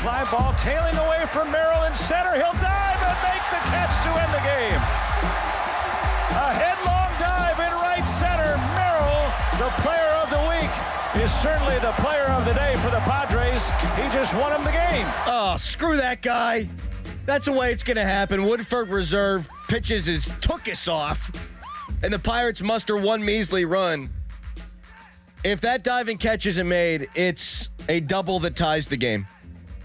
Fly ball tailing away from Merrill in center. He'll dive and make the catch to end the game. A headlong dive in right center. Merrill, the player of the week, is certainly the player of the day for the Padres. He just won him the game. Oh, screw that guy. That's the way it's going to happen. Woodford Reserve pitches his tuchus off, and the Pirates muster one measly run. If that diving catch isn't made, it's a double that ties the game.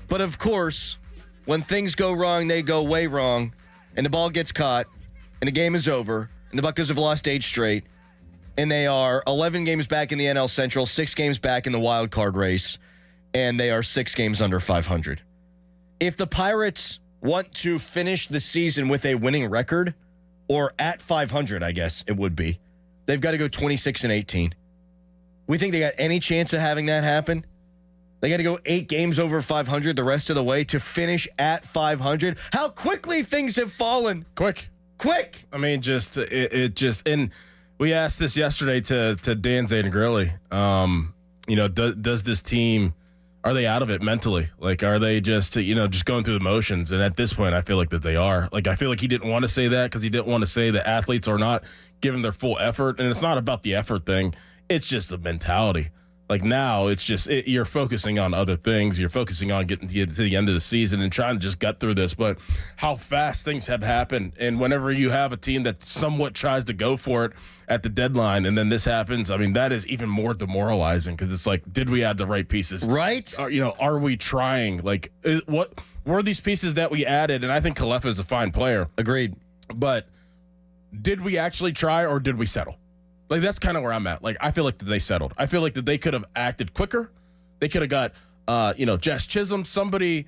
But of course, when things go wrong, they go way wrong, and the ball gets caught, and the game is over, and the Buccos have lost 8 straight, and they are 11 games back in the NL Central, 6 games back in the wild card race, and they are 6 games under 500. If the Pirates want to finish the season with a winning record, or at 500, I guess it would be, they've got to go 26-18. We think they got any chance of having that happen? They got to go 8 games over 500 the rest of the way to finish at 500. How quickly things have fallen. Quick. Quick. I mean, and we asked this yesterday to Dan Zanagrilli. Does this team, are they out of it mentally? Like, are they just going through the motions? And at this point, I feel like that they are. Like, I feel like he didn't want to say that because he didn't want to say that athletes are not giving their full effort. And it's not about the effort thing. It's just the mentality. Like, now it's just you're focusing on other things. You're focusing on getting to the end of the season and trying to just gut through this. But how fast things have happened. And whenever you have a team that somewhat tries to go for it at the deadline and then this happens, I mean, that is even more demoralizing because it's like, did we add the right pieces? Right. Are we trying? Like, what were these pieces that we added? And I think Kalefa is a fine player. Agreed. But did we actually try or did we settle? Like, that's kind of where I'm at. Like, I feel like that they settled. I feel like that they could have acted quicker. They could have got, Jess Chisholm, somebody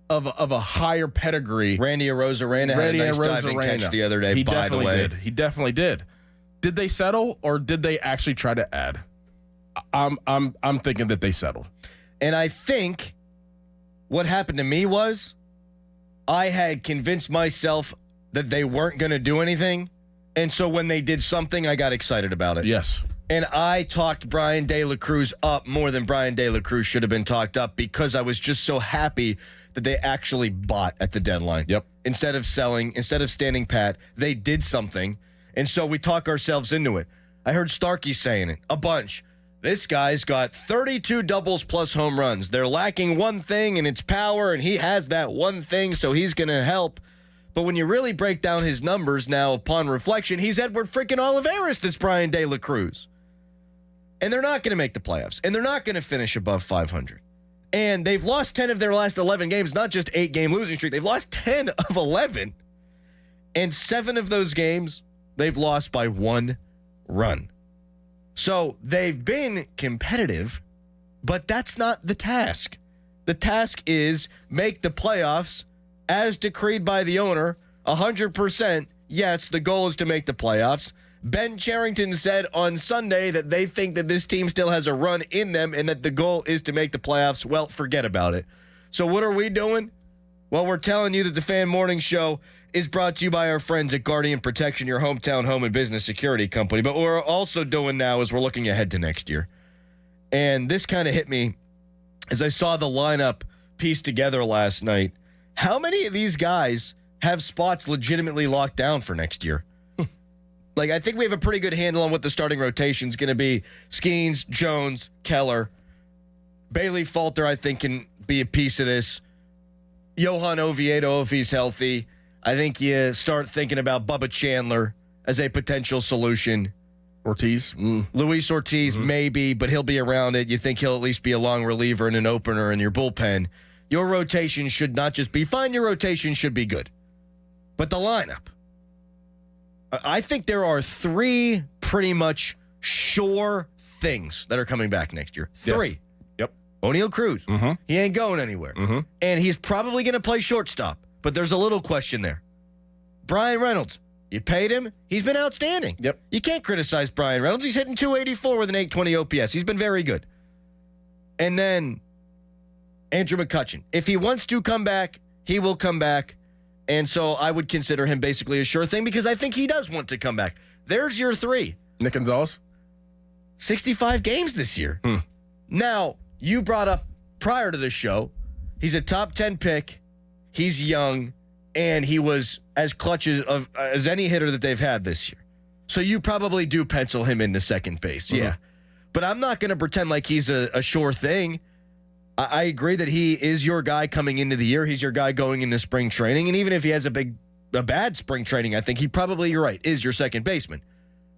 of a higher pedigree. Randy Arozarena had a nice diving catch the other day, by the way. He definitely did. Did they settle or did they actually try to add? I'm thinking that they settled. And I think what happened to me was I had convinced myself that they weren't going to do anything. And so when they did something, I got excited about it. Yes. And I talked Brian De La Cruz up more than Brian De La Cruz should have been talked up because I was just so happy that they actually bought at the deadline. Yep. Instead of selling, instead of standing pat, they did something. And so we talk ourselves into it. I heard Starkey saying it a bunch. This guy's got 32 doubles plus home runs. They're lacking one thing, and it's power, and he has that one thing, so he's going to help. But when you really break down his numbers now upon reflection, he's Edward freaking Olivares, this Brian De La Cruz. And they're not going to make the playoffs. And they're not going to finish above 500. And they've lost 10 of their last 11 games, not just 8-game losing streak. They've lost 10 of 11. And 7 of those games, they've lost by 1 run. So they've been competitive, but that's not the task. The task is make the playoffs as decreed by the owner, 100%, yes, the goal is to make the playoffs. Ben Cherington said on Sunday that they think that this team still has a run in them and that the goal is to make the playoffs. Well, forget about it. So what are we doing? Well, we're telling you that the Fan Morning Show is brought to you by our friends at Guardian Protection, your hometown home and business security company. But what we're also doing now is we're looking ahead to next year. And this kind of hit me as I saw the lineup pieced together last night. How many of these guys have spots legitimately locked down for next year? Like, I think we have a pretty good handle on what the starting rotation is going to be. Skeens, Jones, Keller. Bailey Falter, I think, can be a piece of this. Johan Oviedo, if he's healthy. I think you start thinking about Bubba Chandler as a potential solution. Ortiz. Luis Ortiz, maybe, but he'll be around it. You think he'll at least be a long reliever and an opener in your bullpen. Your rotation should not just be fine. Your rotation should be good. But the lineup. I think there are 3 pretty much sure things that are coming back next year. 3. Yes. Yep. O'Neal Cruz. He ain't going anywhere. And he's probably going to play shortstop. But there's a little question there. Brian Reynolds. You paid him. He's been outstanding. Yep. You can't criticize Brian Reynolds. He's hitting 284 with an 820 OPS. He's been very good. And then Andrew McCutchen. If he wants to come back, he will come back. And so I would consider him basically a sure thing because I think he does want to come back. There's your 3. Nick Gonzalez? 65 games this year. Now, you brought up prior to the show He's a top 10 pick. He's young, and he was as clutch as any hitter that they've had this year. So you probably do pencil him into second base, yeah. But I'm not going to pretend like he's a sure thing. I agree that he is your guy coming into the year. He's your guy going into spring training. And even if he has a bad spring training, I think he probably, you're right, is your second baseman.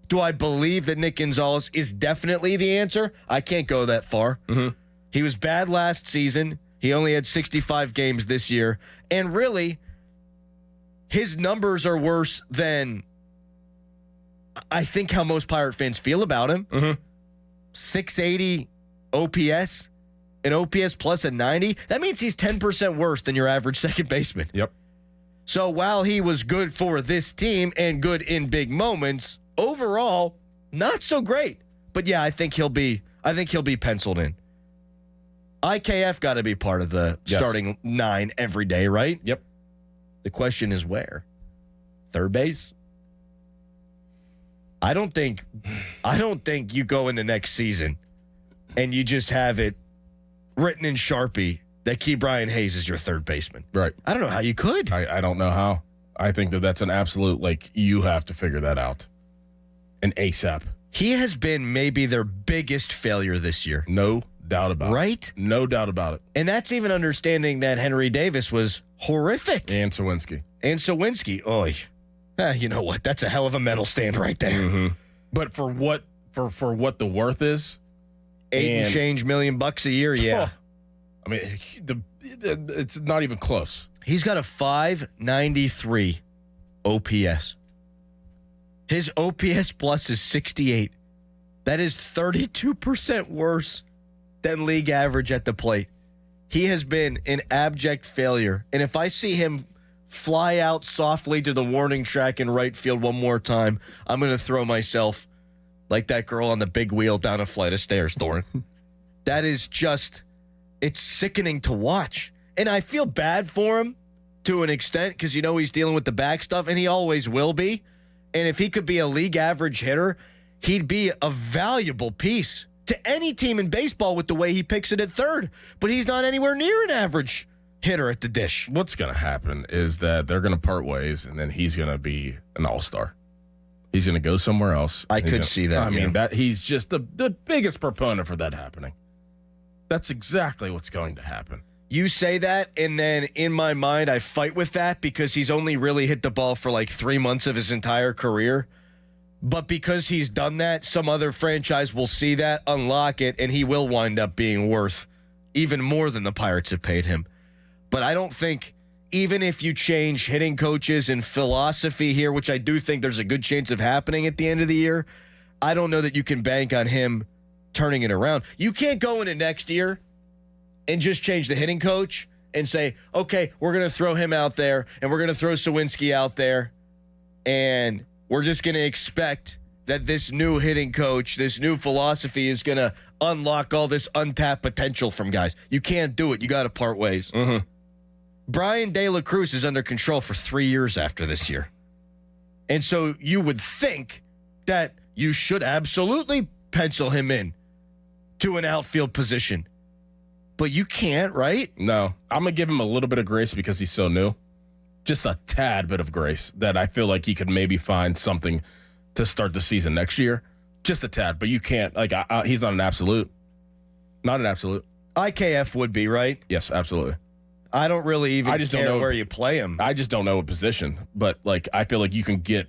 Do I believe that Nick Gonzalez is definitely the answer? I can't go that far. He was bad last season. He only had 65 games this year. And really, his numbers are worse than I think how most Pirate fans feel about him. 680 OPS, an OPS plus a 90. That means he's 10% worse than your average second baseman. Yep. So while he was good for this team and good in big moments, overall, not so great. But yeah, I think he'll be penciled in. IKF got to be part of the starting 9 every day, right? Yep. The question is where? Third base? I don't think you go into next season and you just have it written in Sharpie that Key Brian Hayes is your third baseman. Right. I don't know how you could. I don't know how. I think that's an absolute, you have to figure that out. And ASAP. He has been maybe their biggest failure this year. No doubt about it. Right? No doubt about it. And that's even understanding that Henry Davis was horrific. And Sawinski. Oy. You know what? That's a hell of a medal stand right there. But for what the worth is, $8 and change million a year, yeah. I mean, it's not even close. He's got a 593 OPS. His OPS plus is 68. That is 32% worse than league average at the plate. He has been an abject failure. And if I see him fly out softly to the warning track in right field one more time, I'm going to throw myself like that girl on the big wheel down a flight of stairs, Dorin. That is just, it's sickening to watch. And I feel bad for him to an extent because, he's dealing with the back stuff, and he always will be. And if he could be a league average hitter, he'd be a valuable piece to any team in baseball with the way he picks it at third. But he's not anywhere near an average hitter at the dish. What's going to happen is that they're going to part ways, and then he's going to be an all-star. He's going to go somewhere else. I could see that. I mean, that he's just the biggest proponent for that happening. That's exactly what's going to happen. You say that, and then in my mind, I fight with that because he's only really hit the ball for 3 months of his entire career. But because he's done that, some other franchise will see that, unlock it, and he will wind up being worth even more than the Pirates have paid him. But I don't think, even if you change hitting coaches and philosophy here, which I do think there's a good chance of happening at the end of the year, I don't know that you can bank on him turning it around. You can't go into next year and just change the hitting coach and say, okay, we're going to throw him out there and we're going to throw Sawinski out there, and we're just going to expect that this new hitting coach, this new philosophy is going to unlock all this untapped potential from guys. You can't do it. You got to part ways. Brian De La Cruz is under control for 3 years after this year. And so you would think that you should absolutely pencil him in to an outfield position. But you can't, right? No. I'm going to give him a little bit of grace because he's so new. Just a tad bit of grace that I feel like he could maybe find something to start the season next year. Just a tad. But you can't. He's not an absolute. Not an absolute. IKF would be, right? Yes, absolutely. I don't really even care where you play him. I just don't know what position. But I feel like you can get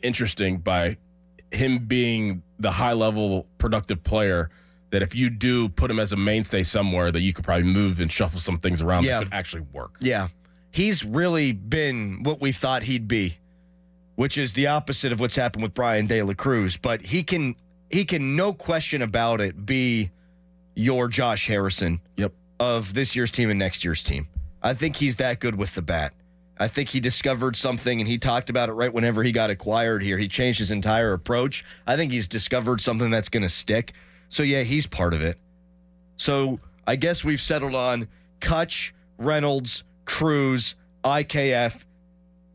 interesting by him being the high level productive player that if you do put him as a mainstay somewhere, that you could probably move and shuffle some things around that could actually work. Yeah. He's really been what we thought he'd be, which is the opposite of what's happened with Brian De La Cruz. But he can no question about it, be your Josh Harrison of this year's team and next year's team. I think he's that good with the bat. I think he discovered something, and he talked about it right whenever he got acquired here. He changed his entire approach. I think he's discovered something that's going to stick. So, yeah, he's part of it. So I guess we've settled on Kutch, Reynolds, Cruz, IKF,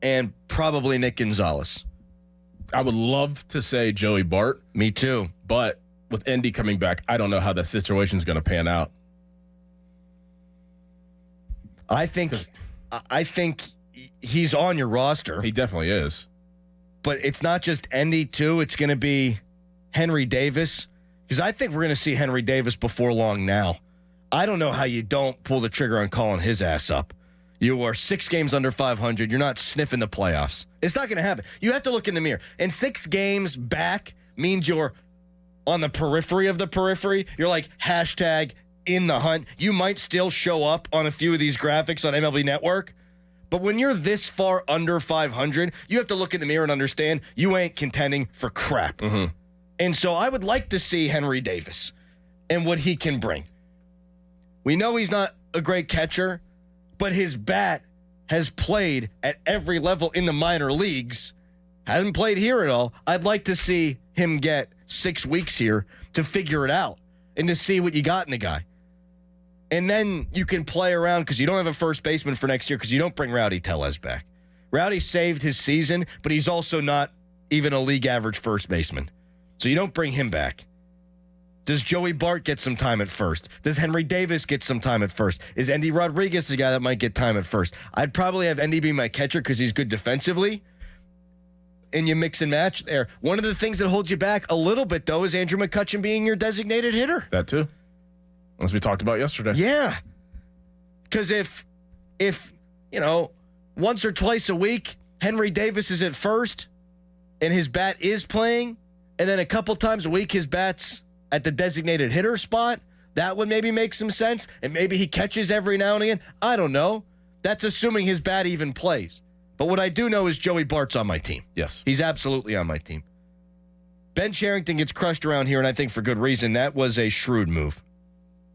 and probably Nick Gonzalez. I would love to say Joey Bart. Me too. But with Endy coming back, I don't know how that situation is going to pan out. I think he's on your roster. He definitely is. But it's not just Endy, too. It's going to be Henry Davis. Because I think we're going to see Henry Davis before long now. I don't know how you don't pull the trigger on calling his ass up. You are 6 games under 500. You're not sniffing the playoffs. It's not going to happen. You have to look in the mirror. And 6 games back means you're on the periphery of the periphery. You're like hashtag in the hunt. You might still show up on a few of these graphics on MLB Network. But when you're this far under 500, you have to look in the mirror and understand you ain't contending for crap. Mm-hmm. And so I would like to see Henry Davis and what he can bring. We know he's not a great catcher, but his bat has played at every level in the minor leagues. Hasn't played here at all. I'd like to see him get 6 weeks here to figure it out and to see what you got in the guy. And then you can play around because you don't have a first baseman for next year because you don't bring Rowdy Tellez back. Rowdy saved his season, but he's also not even a league average first baseman. So you don't bring him back. Does Joey Bart get some time at first? Does Henry Davis get some time at first? Is Endy Rodriguez the guy that might get time at first? I'd probably have Endy be my catcher because he's good defensively. And you mix and match there. One of the things that holds you back a little bit, though, is Andrew McCutchen being your designated hitter. That too. As we talked about yesterday. Yeah. Because if once or twice a week, Henry Davis is at first and his bat is playing, and then a couple times a week his bat's at the designated hitter spot, that would maybe make some sense. And maybe he catches every now and again. I don't know. That's assuming his bat even plays. But what I do know is Joey Bart's on my team. Yes. He's absolutely on my team. Ben Cherington gets crushed around here, and I think for good reason. That was a shrewd move.